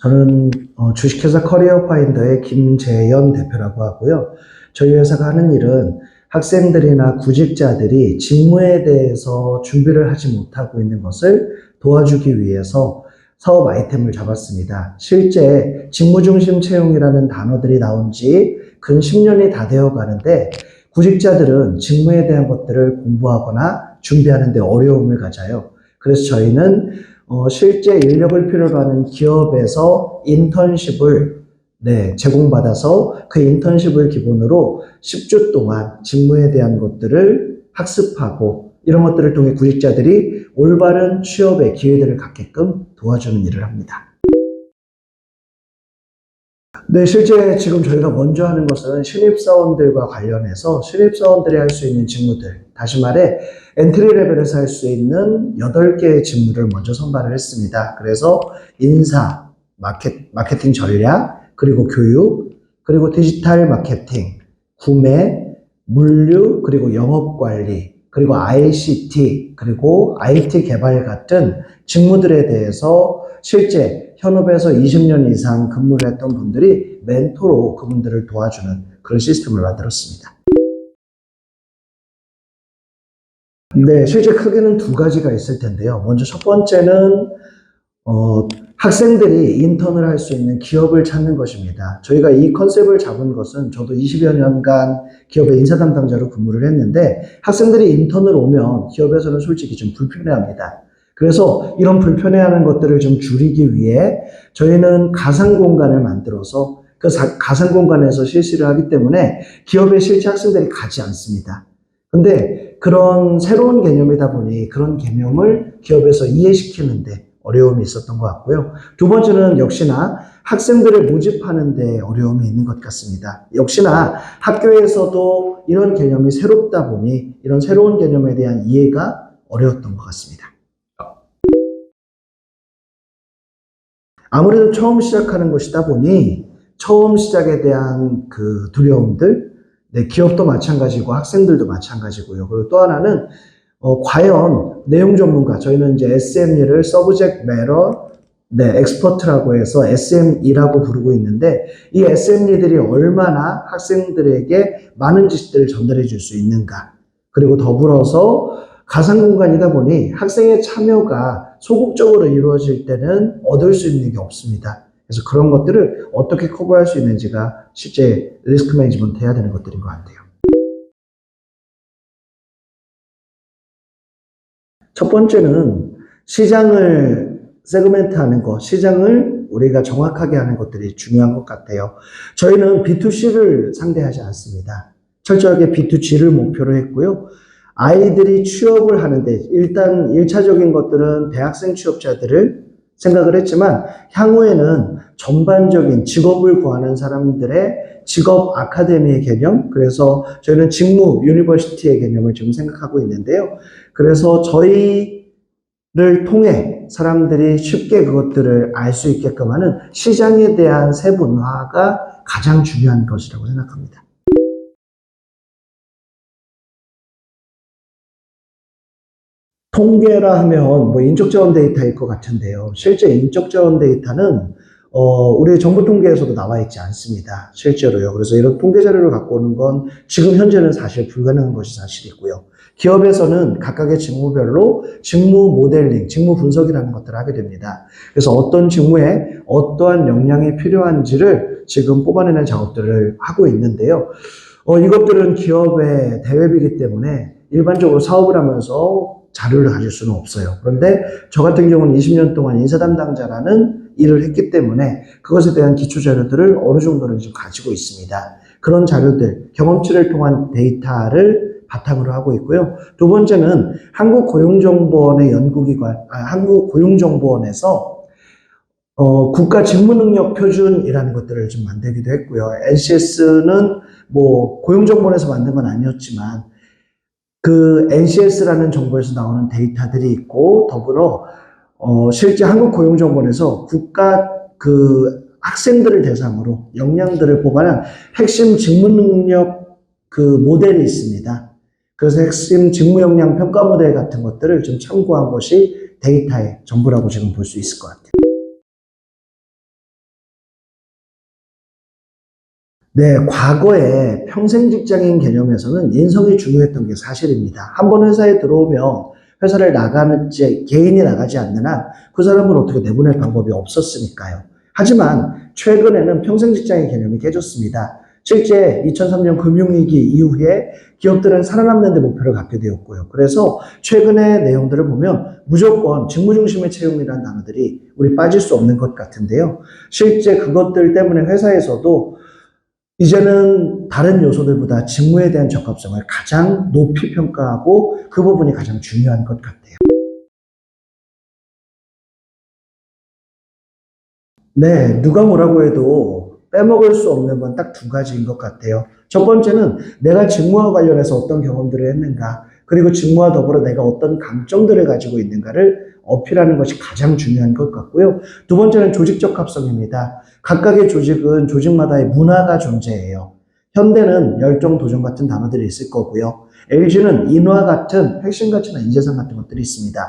저는 주식회사 커리어파인더의 김재현 대표라고 하고요. 저희 회사가 하는 일은 학생들이나 구직자들이 직무에 대해서 준비를 하지 못하고 있는 것을 도와주기 위해서 사업 아이템을 잡았습니다. 실제 직무중심 채용이라는 단어들이 나온 지 근 10년이 다 되어 가는데 구직자들은 직무에 대한 것들을 공부하거나 준비하는 데 어려움을 가져요. 그래서 저희는 실제 인력을 필요로 하는 기업에서 인턴십을 제공받아서 그 인턴십을 기본으로 10주 동안 직무에 대한 것들을 학습하고 이런 것들을 통해 구직자들이 올바른 취업의 기회들을 갖게끔 도와주는 일을 합니다. 네, 실제 지금 저희가 먼저 하는 것은 신입사원들과 관련해서 신입사원들이 할 수 있는 직무들, 다시 말해 엔트리 레벨에서 할 수 있는 8개의 직무를 먼저 선발을 했습니다. 그래서 인사, 마케팅 전략, 그리고 교육, 그리고 디지털 마케팅, 구매, 물류, 그리고 영업관리, 그리고 ICT, 그리고 IT 개발 같은 직무들에 대해서 실제 현업에서 20년 이상 근무를 했던 분들이 멘토로 그분들을 도와주는 그런 시스템을 만들었습니다. 네, 실제 크게는 두 가지가 있을 텐데요. 먼저 첫 번째는 학생들이 인턴을 할 수 있는 기업을 찾는 것입니다. 저희가 이 컨셉을 잡은 것은 저도 20여 년간 기업의 인사 담당자로 근무를 했는데 학생들이 인턴을 오면 기업에서는 솔직히 좀 불편해합니다. 그래서 이런 불편해하는 것들을 좀 줄이기 위해 저희는 가상 공간을 만들어서 그 가상 공간에서 실시를 하기 때문에 기업에 실제 학생들이 가지 않습니다. 근데 그런 새로운 개념이다 보니 그런 개념을 기업에서 이해시키는데 어려움이 있었던 것 같고요. 두 번째는 역시나 학생들을 모집하는 데 어려움이 있는 것 같습니다. 역시나 학교에서도 이런 개념이 새롭다 보니 이런 새로운 개념에 대한 이해가 어려웠던 것 같습니다. 아무래도 처음 시작하는 것이다 보니 처음 시작에 대한 그 두려움들, 기업도 마찬가지고 학생들도 마찬가지고요. 그리고 또 하나는 과연 내용 전문가, 저희는 이제 SME를 Subject Matter 엑스퍼트라고 해서 SME라고 부르고 있는데 이 SME들이 얼마나 학생들에게 많은 지식들을 전달해 줄 수 있는가. 그리고 더불어서 가상 공간이다 보니 학생의 참여가 소극적으로 이루어질 때는 얻을 수 있는 게 없습니다. 그래서 그런 것들을 어떻게 커버할 수 있는지가 실제 리스크 매니지먼트 해야 되는 것들인 것 같아요. 첫 번째는 시장을 세그멘트 하는 것, 시장을 우리가 정확하게 하는 것들이 중요한 것 같아요. 저희는 B2C를 상대하지 않습니다. 철저하게 B2G를 목표로 했고요. 아이들이 취업을 하는데 일단 1차적인 것들은 대학생 취업자들을 생각을 했지만 향후에는 전반적인 직업을 구하는 사람들의 직업 아카데미의 개념, 그래서 저희는 직무 유니버시티의 개념을 지금 생각하고 있는데요. 그래서 저희를 통해 사람들이 쉽게 그것들을 알 수 있게끔 하는 시장에 대한 세분화가 가장 중요한 것이라고 생각합니다. 통계라 하면 뭐 인적자원 데이터일 것 같은데요. 실제 인적자원 데이터는 우리 정부 통계에서도 나와 있지 않습니다. 실제로요. 그래서 이런 통계 자료를 갖고 오는 건 지금 현재는 사실 불가능한 것이 사실이고요. 기업에서는 각각의 직무별로 직무 모델링, 직무 분석이라는 것들을 하게 됩니다. 그래서 어떤 직무에 어떠한 역량이 필요한지를 지금 뽑아내는 작업들을 하고 있는데요. 이것들은 기업의 대외비이기 때문에 일반적으로 사업을 하면서 자료를 가질 수는 없어요. 그런데 저 같은 경우는 20년 동안 인사 담당자라는 일을 했기 때문에 그것에 대한 기초 자료들을 어느 정도는 지금 가지고 있습니다. 그런 자료들, 경험치를 통한 데이터를 바탕으로 하고 있고요. 두 번째는 한국고용정보원의 연구기관, 한국고용정보원에서 국가 직무능력 표준이라는 것들을 좀 만들기도 했고요. NCS는 뭐 고용정보원에서 만든 건 아니었지만 그 NCS라는 정보에서 나오는 데이터들이 있고 더불어 실제 한국고용정보원에서 국가 그 학생들을 대상으로 역량들을 뽑아낸 핵심 직무능력 그 모델이 있습니다. 그래서 핵심 직무역량 평가 모델 같은 것들을 좀 참고한 것이 데이터의 전부라고 지금 볼 수 있을 것 같아요. 네, 과거에 평생 직장인 개념에서는 인성이 중요했던 게 사실입니다. 한 번 회사에 들어오면 회사를 나가는지 개인이 나가지 않는 한 그 사람을 어떻게 내보낼 방법이 없었으니까요. 하지만 최근에는 평생 직장인 개념이 깨졌습니다. 실제 2003년 금융위기 이후에 기업들은 살아남는 데 목표를 갖게 되었고요. 그래서 최근의 내용들을 보면 무조건 직무중심의 채용이라는 단어들이 우리 빠질 수 없는 것 같은데요. 실제 그것들 때문에 회사에서도 이제는 다른 요소들보다 직무에 대한 적합성을 가장 높이 평가하고 그 부분이 가장 중요한 것 같아요. 네, 누가 뭐라고 해도 빼먹을 수 없는 건 딱 두 가지인 것 같아요. 첫 번째는 내가 직무와 관련해서 어떤 경험들을 했는가, 그리고 직무와 더불어 내가 어떤 강점들을 가지고 있는가를 어필하는 것이 가장 중요한 것 같고요. 두 번째는 조직적 합성입니다. 각각의 조직은 조직마다의 문화가 존재해요. 현대는 열정, 도전 같은 단어들이 있을 거고요. LG는 인화 같은 핵심 가치나 인재상 같은 것들이 있습니다.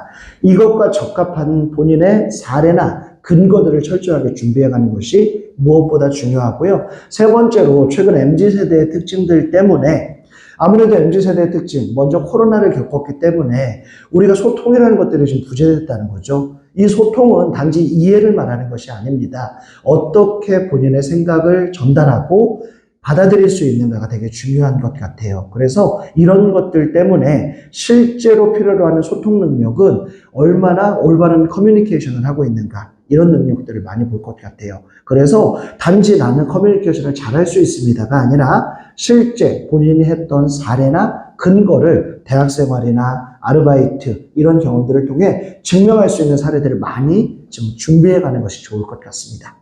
이것과 적합한 본인의 사례나 근거들을 철저하게 준비해가는 것이 무엇보다 중요하고요. 세 번째로 최근 MZ세대의 특징들 때문에 아무래도 MZ세대의 특징, 먼저 코로나를 겪었기 때문에 우리가 소통이라는 것들이 좀 부재됐다는 거죠. 이 소통은 단지 이해를 말하는 것이 아닙니다. 어떻게 본인의 생각을 전달하고 받아들일 수 있는가가 되게 중요한 것 같아요. 그래서 이런 것들 때문에 실제로 필요로 하는 소통 능력은 얼마나 올바른 커뮤니케이션을 하고 있는가, 이런 능력들을 많이 볼 것 같아요. 그래서 단지 나는 커뮤니케이션을 잘할 수 있습니다가 아니라 실제 본인이 했던 사례나 근거를 대학 생활이나 아르바이트 이런 경험들을 통해 증명할 수 있는 사례들을 많이 지금 준비해 가는 것이 좋을 것 같습니다.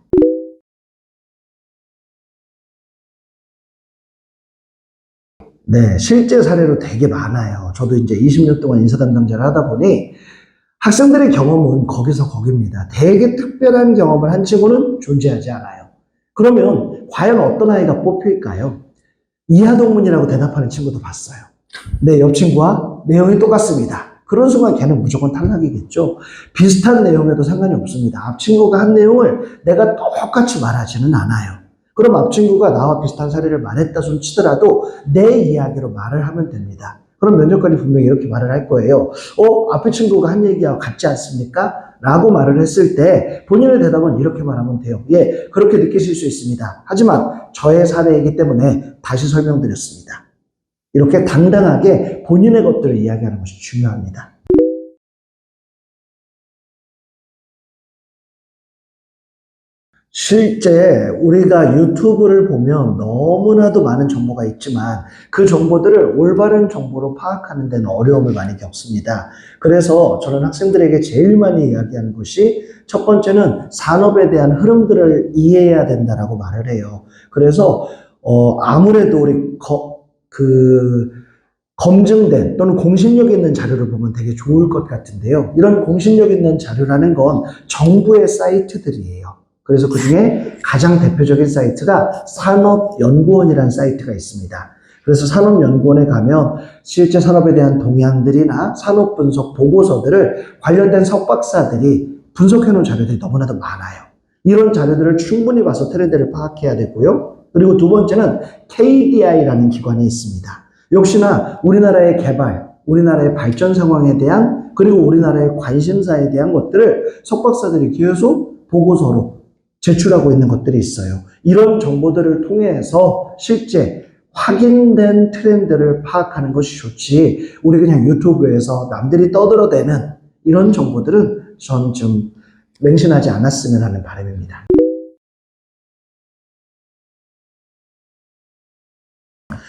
네, 실제 사례로 되게 많아요. 저도 이제 20년 동안 인사 담당자를 하다 보니 학생들의 경험은 거기서 거깁니다. 되게 특별한 경험을 한 친구는 존재하지 않아요. 그러면 과연 어떤 아이가 뽑힐까요? 이하동문이라고 대답하는 친구도 봤어요. 내 옆 친구와 내용이 똑같습니다. 그런 순간 걔는 무조건 탈락이겠죠. 비슷한 내용에도 상관이 없습니다. 앞 친구가 한 내용을 내가 똑같이 말하지는 않아요. 그럼 앞 친구가 나와 비슷한 사례를 말했다 손 치더라도 내 이야기로 말을 하면 됩니다. 그럼 면접관이 분명히 이렇게 말을 할 거예요. 앞에 친구가 한 얘기와 같지 않습니까? 라고 말을 했을 때 본인의 대답은 이렇게 말하면 돼요. 예, 그렇게 느끼실 수 있습니다. 하지만 저의 사례이기 때문에 다시 설명드렸습니다. 이렇게 당당하게 본인의 것들을 이야기하는 것이 중요합니다. 실제 우리가 유튜브를 보면 너무나도 많은 정보가 있지만 그 정보들을 올바른 정보로 파악하는 데는 어려움을 많이 겪습니다. 그래서 저는 학생들에게 제일 많이 이야기하는 것이 첫 번째는 산업에 대한 흐름들을 이해해야 된다라고 말을 해요. 그래서 아무래도 그 검증된 또는 공신력 있는 자료를 보면 되게 좋을 것 같은데요. 이런 공신력 있는 자료라는 건 정부의 사이트들이에요. 그래서 그 중에 가장 대표적인 사이트가 산업연구원이라는 사이트가 있습니다. 그래서 산업연구원에 가면 실제 산업에 대한 동향들이나 산업 분석 보고서들을 관련된 석박사들이 분석해 놓은 자료들이 너무나도 많아요. 이런 자료들을 충분히 봐서 트렌드를 파악해야 되고요. 그리고 두 번째는 KDI라는 기관이 있습니다. 역시나 우리나라의 개발, 우리나라의 발전 상황에 대한 그리고 우리나라의 관심사에 대한 것들을 석박사들이 계속 보고서로 제출하고 있는 것들이 있어요. 이런 정보들을 통해서 실제 확인된 트렌드를 파악하는 것이 좋지, 우리 그냥 유튜브에서 남들이 떠들어대는 이런 정보들은 전 좀 맹신하지 않았으면 하는 바람입니다.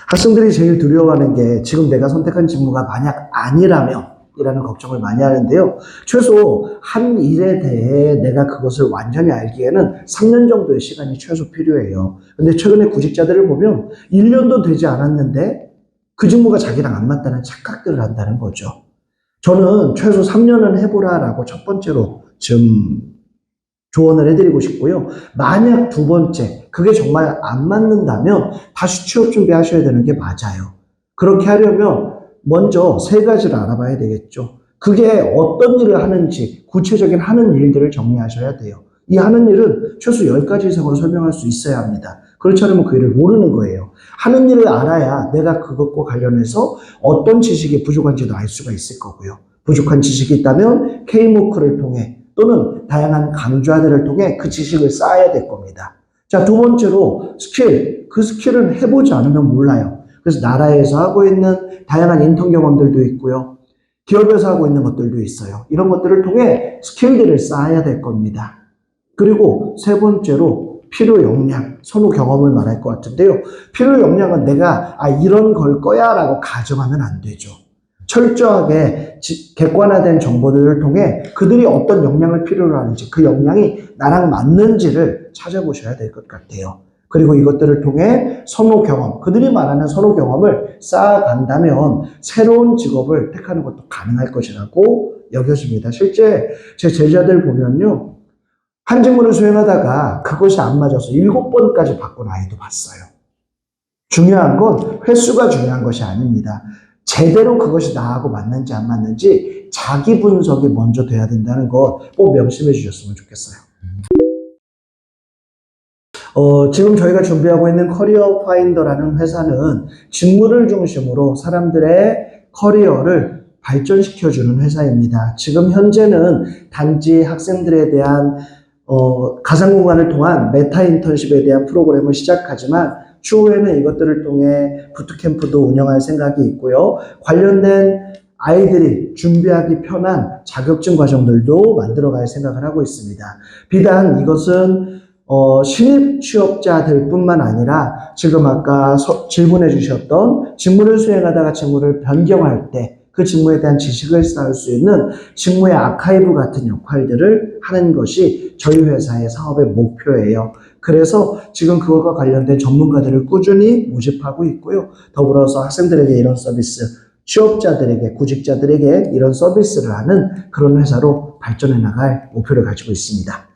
학생들이 제일 두려워하는 게 지금 내가 선택한 직무가 만약 아니라면 이라는 걱정을 많이 하는데요. 최소 한 일에 대해 내가 그것을 완전히 알기에는 3년 정도의 시간이 최소 필요해요. 근데 최근에 구직자들을 보면 1년도 되지 않았는데 그 직무가 자기랑 안 맞다는 착각들을 한다는 거죠. 저는 최소 3년은 해보라라고 첫 번째로 좀 조언을 해드리고 싶고요. 만약 두 번째, 그게 정말 안 맞는다면 다시 취업 준비하셔야 되는 게 맞아요. 그렇게 하려면 먼저 세 가지를 알아봐야 되겠죠. 그게 어떤 일을 하는지, 구체적인 하는 일들을 정리하셔야 돼요. 이 하는 일은 최소 10가지 이상으로 설명할 수 있어야 합니다. 그렇지 않으면 그 일을 모르는 거예요. 하는 일을 알아야 내가 그것과 관련해서 어떤 지식이 부족한지도 알 수가 있을 거고요. 부족한 지식이 있다면 K무크를 통해 또는 다양한 강좌들을 통해 그 지식을 쌓아야 될 겁니다. 자, 두 번째로 스킬. 그 스킬은 해보지 않으면 몰라요. 그래서 나라에서 하고 있는 다양한 인턴 경험들도 있고요. 기업에서 하고 있는 것들도 있어요. 이런 것들을 통해 스킬들을 쌓아야 될 겁니다. 그리고 세 번째로 필요 역량, 선호 경험을 말할 것 같은데요. 필요 역량은 내가 이런 걸 거야 라고 가정하면 안 되죠. 철저하게 객관화된 정보들을 통해 그들이 어떤 역량을 필요로 하는지 그 역량이 나랑 맞는지를 찾아보셔야 될 것 같아요. 그리고 이것들을 통해 선호 경험, 그들이 말하는 선호 경험을 쌓아간다면 새로운 직업을 택하는 것도 가능할 것이라고 여겨집니다. 실제 제 제자들 보면요. 한 직무를 수행하다가 그것이 안 맞아서 7번까지 바꾼 아이도 봤어요. 중요한 건 횟수가 중요한 것이 아닙니다. 제대로 그것이 나하고 맞는지 안 맞는지 자기 분석이 먼저 돼야 된다는 거 꼭 명심해 주셨으면 좋겠어요. 지금 저희가 준비하고 있는 커리어 파인더라는 회사는 직무를 중심으로 사람들의 커리어를 발전시켜주는 회사입니다. 지금 현재는 단지 학생들에 대한 가상 공간을 통한 메타 인턴십에 대한 프로그램을 시작하지만 추후에는 이것들을 통해 부트캠프도 운영할 생각이 있고요. 관련된 아이들이 준비하기 편한 자격증 과정들도 만들어갈 생각을 하고 있습니다. 비단 이것은 신입 취업자들 뿐만 아니라 지금 아까 질문해 주셨던 직무를 수행하다가 직무를 변경할 때 그 직무에 대한 지식을 쌓을 수 있는 직무의 아카이브 같은 역할들을 하는 것이 저희 회사의 사업의 목표예요. 그래서 지금 그것과 관련된 전문가들을 꾸준히 모집하고 있고요. 더불어서 학생들에게 이런 서비스, 취업자들에게, 구직자들에게 이런 서비스를 하는 그런 회사로 발전해 나갈 목표를 가지고 있습니다.